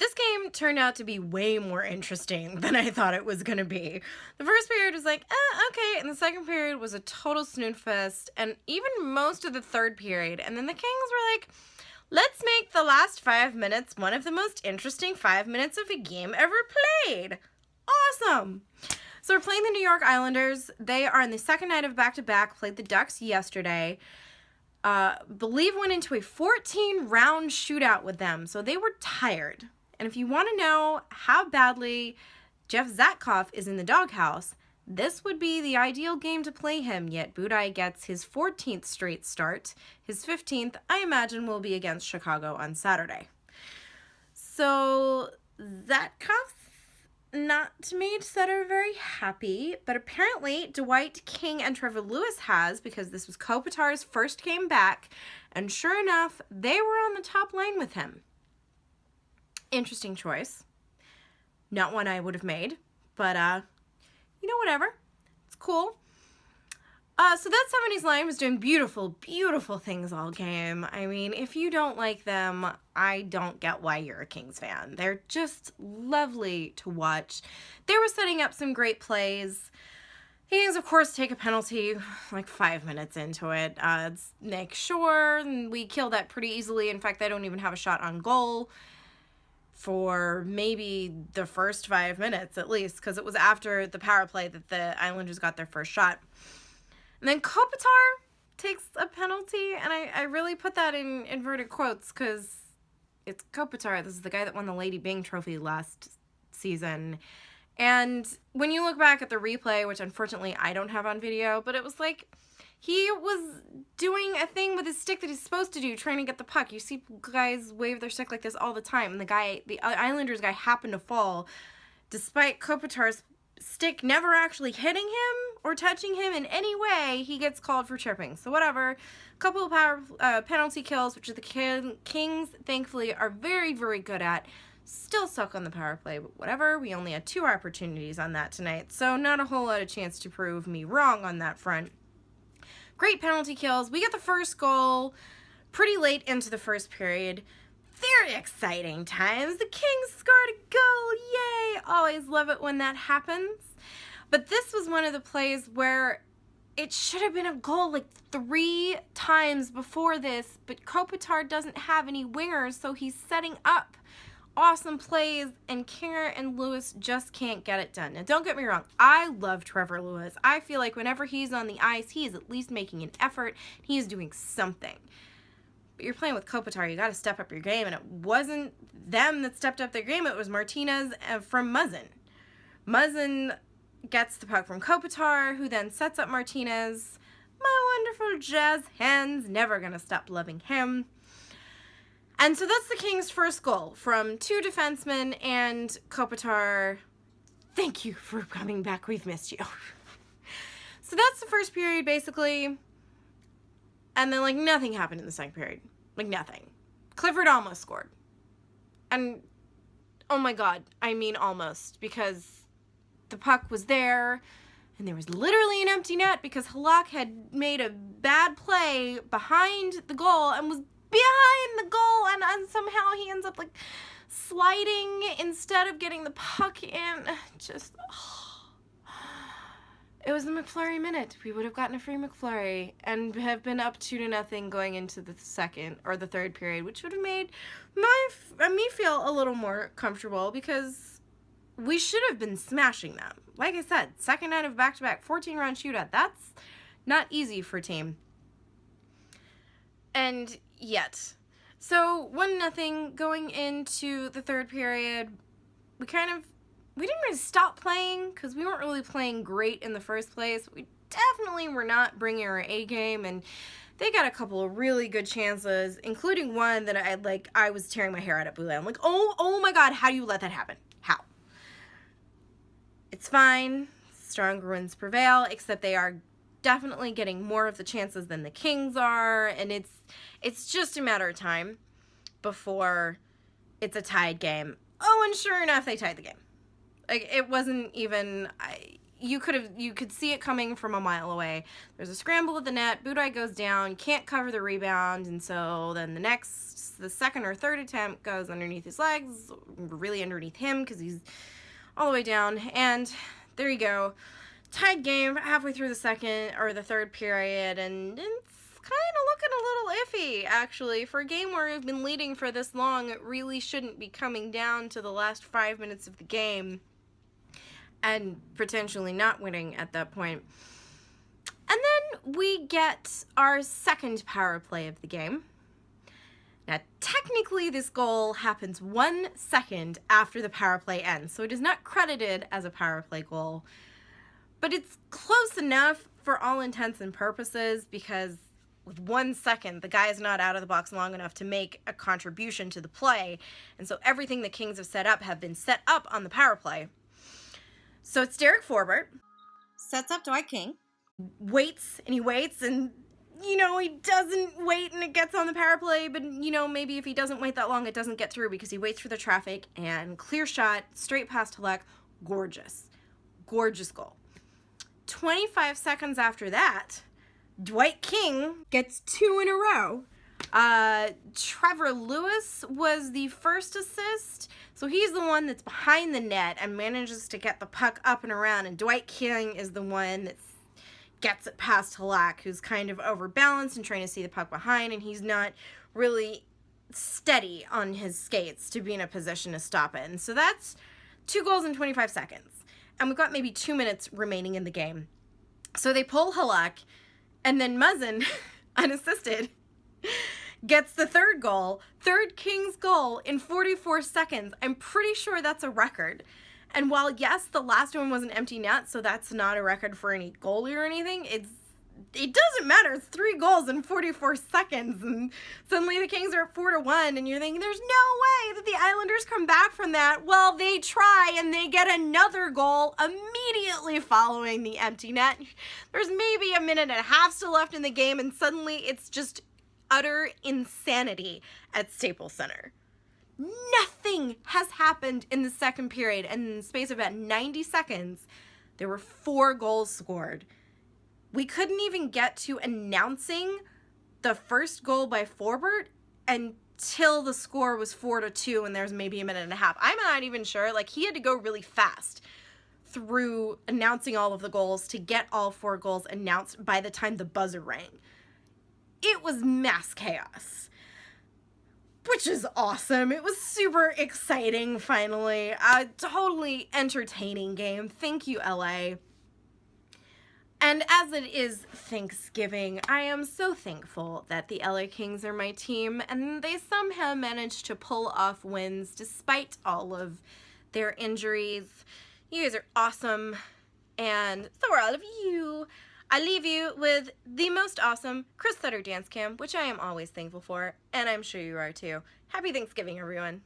This game turned out to be way more interesting than I thought it was going to be. The first period was like, okay, and the second period was a total snooze fest, and even most of the third period. And then the Kings were like, let's make the last 5 minutes one of the most interesting 5 minutes of a game ever played. Awesome. So we're playing the New York Islanders. They are in the second night of back-to-back, played the Ducks yesterday. Believe went into a 14-round shootout with them, so they were tired. And if you want to know how badly Jeff Zatkoff is in the doghouse, this would be the ideal game to play him, yet Budaj gets his 14th straight start. His 15th, I imagine, will be against Chicago on Saturday. So Zatkoff's not made Sutter very happy, but apparently Dwight King and Trevor Lewis has, because this was Kopitar's first game back, and sure enough, they were on the top line with him. Interesting choice. Not one I would have made, but, whatever. It's cool. So that 70s line was doing beautiful, beautiful things all game. I mean, if you don't like them, I don't get why you're a Kings fan. They're just lovely to watch. They were setting up some great plays. The Kings, of course, take a penalty like 5 minutes into it. It's Nick Shore, and we kill that pretty easily. In fact, they don't even have a shot on goal for maybe the first 5 minutes at least, because it was after the power play that the Islanders got their first shot. And then Kopitar takes a penalty, and I really put that in inverted quotes because it's Kopitar. This is the guy that won the Lady Byng Trophy last season. And when you look back at the replay, which unfortunately I don't have on video, but it was like he was doing a thing with his stick that he's supposed to do, trying to get the puck. You see guys wave their stick like this all the time, and the Islanders guy happened to fall, despite Kopitar's stick never actually hitting him or touching him in any way. He gets called for tripping. So whatever. A couple of penalty kills, which the Kings thankfully are very, very good at. Still suck on the power play, but whatever. We only had 2 opportunities on that tonight, so not a whole lot of chance to prove me wrong on that front. Great penalty kills. We get the first goal pretty late into the first period. Very exciting times. The Kings scored a goal. Yay! Always love it when that happens. But this was one of the plays where it should have been a goal like 3 times before this, but Kopitar doesn't have any wingers, so he's setting up awesome plays, and Kinger and Lewis just can't get it done. Now, don't get me wrong. I love Trevor Lewis. I feel like whenever he's on the ice, he is at least making an effort. He is doing something. But you're playing with Kopitar. You got to step up your game, and it wasn't them that stepped up their game. It was Martinez from Muzzin. Muzzin gets the puck from Kopitar, who then sets up Martinez. My wonderful jazz hands. Never going to stop loving him. And so that's the Kings' first goal from 2 defensemen and Kopitar. Thank you for coming back. We've missed you. So that's the first period, basically. And then, nothing happened in the second period. Nothing. Clifford almost scored. And, oh my God, I mean almost, because the puck was there, and there was literally an empty net because Halak had made a bad play behind the goal and was behind the goal, and somehow he ends up sliding instead of getting the puck in. Just, it was the McFlurry minute. We would have gotten a free McFlurry and have been up 2-0 going into the second or the third period, which would have made me feel a little more comfortable because we should have been smashing them. Like I said, second night of back-to-back 14-round shootout. That's not easy for a team. And yet. So 1-0 going into the third period. We didn't really stop playing because we weren't really playing great in the first place. We definitely were not bringing our A game, and they got a couple of really good chances, including one that I was tearing my hair out at Boulay. I'm like, oh my God, how do you let that happen? How? It's fine. Stronger winds prevail, except they are definitely getting more of the chances than the Kings are, and it's just a matter of time before it's a tied game. Oh, and sure enough, they tied the game. It wasn't even, you could see it coming from a mile away. There's a scramble at the net, Budaj goes down, can't cover the rebound, and so then the second or third attempt goes underneath his legs, really underneath him because he's all the way down, and there you go. Tied game halfway through the second or the third period, and it's kind of looking a little iffy, actually. For a game where we've been leading for this long, it really shouldn't be coming down to the last 5 minutes of the game and potentially not winning at that point. And then we get our second power play of the game. Now, technically, this goal happens 1 second after the power play ends, so it is not credited as a power play goal. But it's close enough for all intents and purposes because with 1 second, the guy's not out of the box long enough to make a contribution to the play. And so everything the Kings have set up have been set up on the power play. So it's Derek Forbort. Sets up Dwight King. Waits, and he doesn't wait and it gets on the power play, but, maybe if he doesn't wait that long, it doesn't get through because he waits for the traffic, and clear shot, straight past Halak, gorgeous. Gorgeous goal. 25 seconds after that, Dwight King gets 2 in a row. Trevor Lewis was the first assist, so he's the one that's behind the net and manages to get the puck up and around, and Dwight King is the one that gets it past Halak, who's kind of overbalanced and trying to see the puck behind, and he's not really steady on his skates to be in a position to stop it. And so that's 2 goals in 25 seconds. And we've got maybe 2 minutes remaining in the game. So they pull Halak, and then Muzzin, unassisted, gets the third Kings goal in 44 seconds. I'm pretty sure that's a record. And while, yes, the last one was an empty net, so that's not a record for any goalie or anything, it doesn't matter. It's 3 goals in 44 seconds, and suddenly the Kings are at 4-1, and you're thinking, there's no way that the Islanders come back from that. Well, they try, and they get another goal immediately following the empty net. There's maybe a minute and a half still left in the game, and suddenly it's just utter insanity at Staples Center. Nothing has happened in the second period, and in the space of about 90 seconds, there were 4 goals scored. We couldn't even get to announcing the first goal by Forbort until the score was 4-2, and there's maybe a minute and a half. I'm not even sure. He had to go really fast through announcing all of the goals to get all 4 goals announced by the time the buzzer rang. It was mass chaos, which is awesome. It was super exciting, finally. A totally entertaining game. Thank you, LA. And as it is Thanksgiving, I am so thankful that the LA Kings are my team, and they somehow managed to pull off wins despite all of their injuries. You guys are awesome, and so are all of you. I leave you with the most awesome Chris Sutter dance cam, which I am always thankful for, and I'm sure you are too. Happy Thanksgiving, everyone.